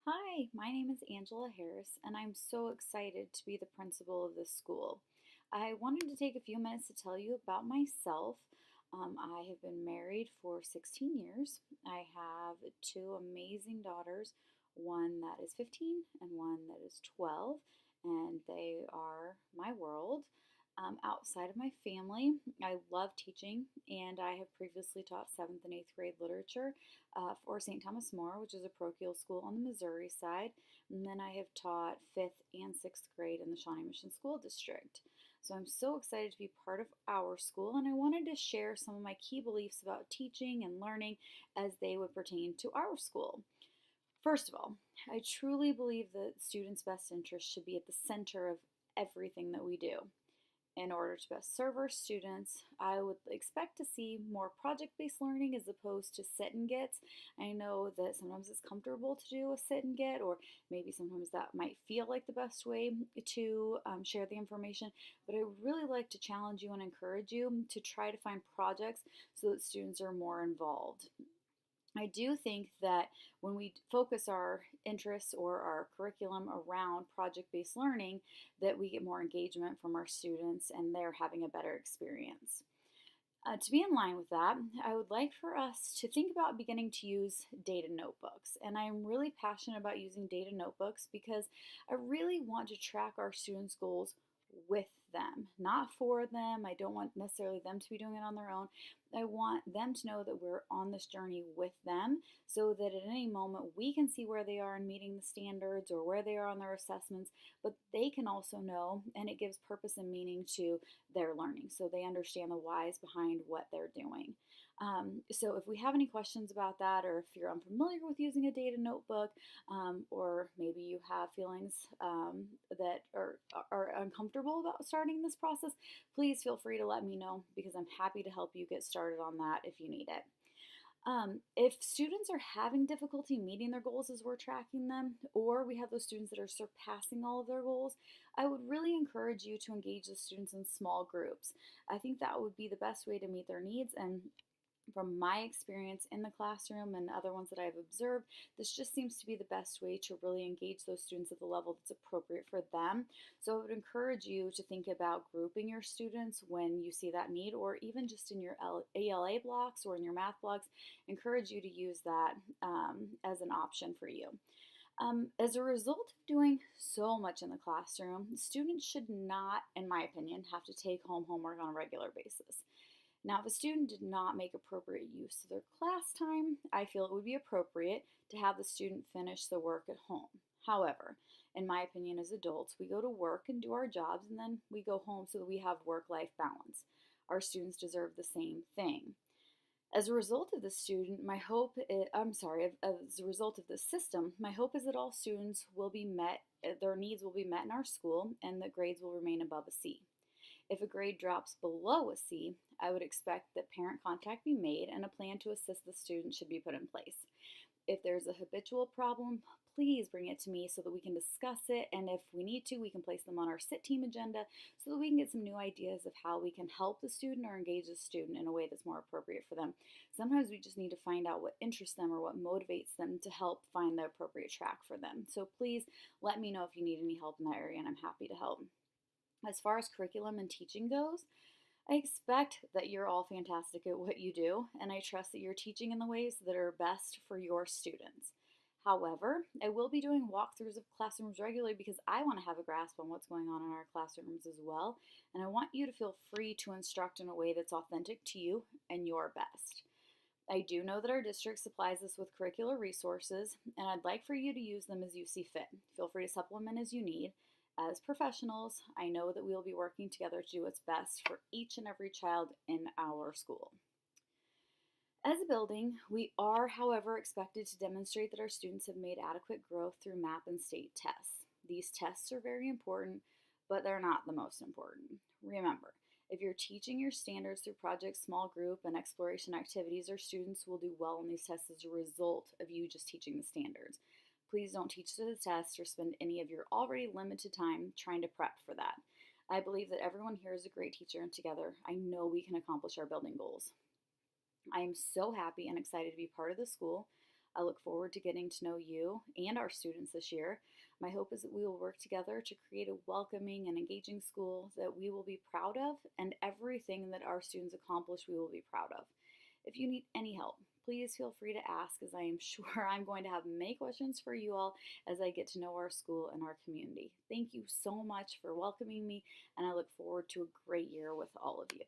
Hi, my name is Angela Harris, and I'm so excited to be the principal of this school. I wanted to take a few minutes to tell you about myself. I have been married for 16 years. I have two amazing daughters, one that is 15 and one that is 12, and they are my world. Outside of my family, I love teaching, and I have previously taught 7th and 8th grade literature for St. Thomas More, which is a parochial school on the Missouri side. And then I have taught 5th and 6th grade in the Shawnee Mission School District. So I'm so excited to be part of our school, and I wanted to share some of my key beliefs about teaching and learning as they would pertain to our school. First of all, I truly believe that students' best interests should be at the center of everything that we do. In order to best serve our students, I would expect to see more project based learning as opposed to sit and gets. I know that sometimes it's comfortable to do a sit and get, or maybe sometimes that might feel like the best way to share the information, but I really like to challenge you and encourage you to try to find projects so that students are more involved. I do think that when we focus our interests or our curriculum around project-based learning, that we get more engagement from our students and they're having a better experience. To be in line with that, I would like for us to think about beginning to use data notebooks. And I'm really passionate about using data notebooks because I really want to track our students' goals with them, not for them. I don't want necessarily them to be doing it on their own. I want them to know that we're on this journey with them so that at any moment we can see where they are in meeting the standards or where they are on their assessments, but they can also know, and it gives purpose and meaning to their learning so they understand the whys behind what they're doing. So if we have any questions about that, or if you're unfamiliar with using a data notebook, or maybe you have feelings that are uncomfortable about starting this process, please feel free to let me know because I'm happy to help you get started on that if you need it. If students are having difficulty meeting their goals as we're tracking them, or we have those students that are surpassing all of their goals, I would really encourage you to engage the students in small groups. I think that would be the best way to meet their needs, and from my experience in the classroom and other ones that I've observed, this just seems to be the best way to really engage those students at the level that's appropriate for them. So I would encourage you to think about grouping your students when you see that need, or even just in your ALA blocks or in your math blocks, encourage you to use that as an option for you. As a result of doing so much in the classroom, students should not, in my opinion, have to take home homework on a regular basis. Now, if a student did not make appropriate use of their class time, I feel it would be appropriate to have the student finish the work at home. However, in my opinion, as adults, we go to work and do our jobs, and then we go home so that we have work life balance. Our students deserve the same thing. As a result of the student, my hope is, I'm sorry, as a result of the system, my hope is that all students will be met, their needs will be met in our school, and that grades will remain above a C. If a grade drops below a C, I would expect that parent contact be made and a plan to assist the student should be put in place. If there's a habitual problem, please bring it to me so that we can discuss it, and if we need to, we can place them on our SIT team agenda so that we can get some new ideas of how we can help the student or engage the student in a way that's more appropriate for them. Sometimes we just need to find out what interests them or what motivates them to help find the appropriate track for them. So please let me know if you need any help in that area, and I'm happy to help. As far as curriculum and teaching goes, I expect that you're all fantastic at what you do, and I trust that you're teaching in the ways that are best for your students. However, I will be doing walkthroughs of classrooms regularly because I want to have a grasp on what's going on in our classrooms as well, and I want you to feel free to instruct in a way that's authentic to you and your best. I do know that our district supplies us with curricular resources, and I'd like for you to use them as you see fit. Feel free to supplement as you need. As professionals, I know that we'll be working together to do what's best for each and every child in our school. As a building, we are, however, expected to demonstrate that our students have made adequate growth through MAP and state tests. These tests are very important, but they're not the most important. Remember, if you're teaching your standards through projects, small group, and exploration activities, our students will do well on these tests as a result of you just teaching the standards. Please don't teach to the test or spend any of your already limited time trying to prep for that. I believe that everyone here is a great teacher, and together I know we can accomplish our building goals. I am so happy and excited to be part of the school. I look forward to getting to know you and our students this year. My hope is that we will work together to create a welcoming and engaging school that we will be proud of, and everything that our students accomplish, we will be proud of. If you need any help, please feel free to ask, as I am sure I'm going to have many questions for you all as I get to know our school and our community. Thank you so much for welcoming me, and I look forward to a great year with all of you.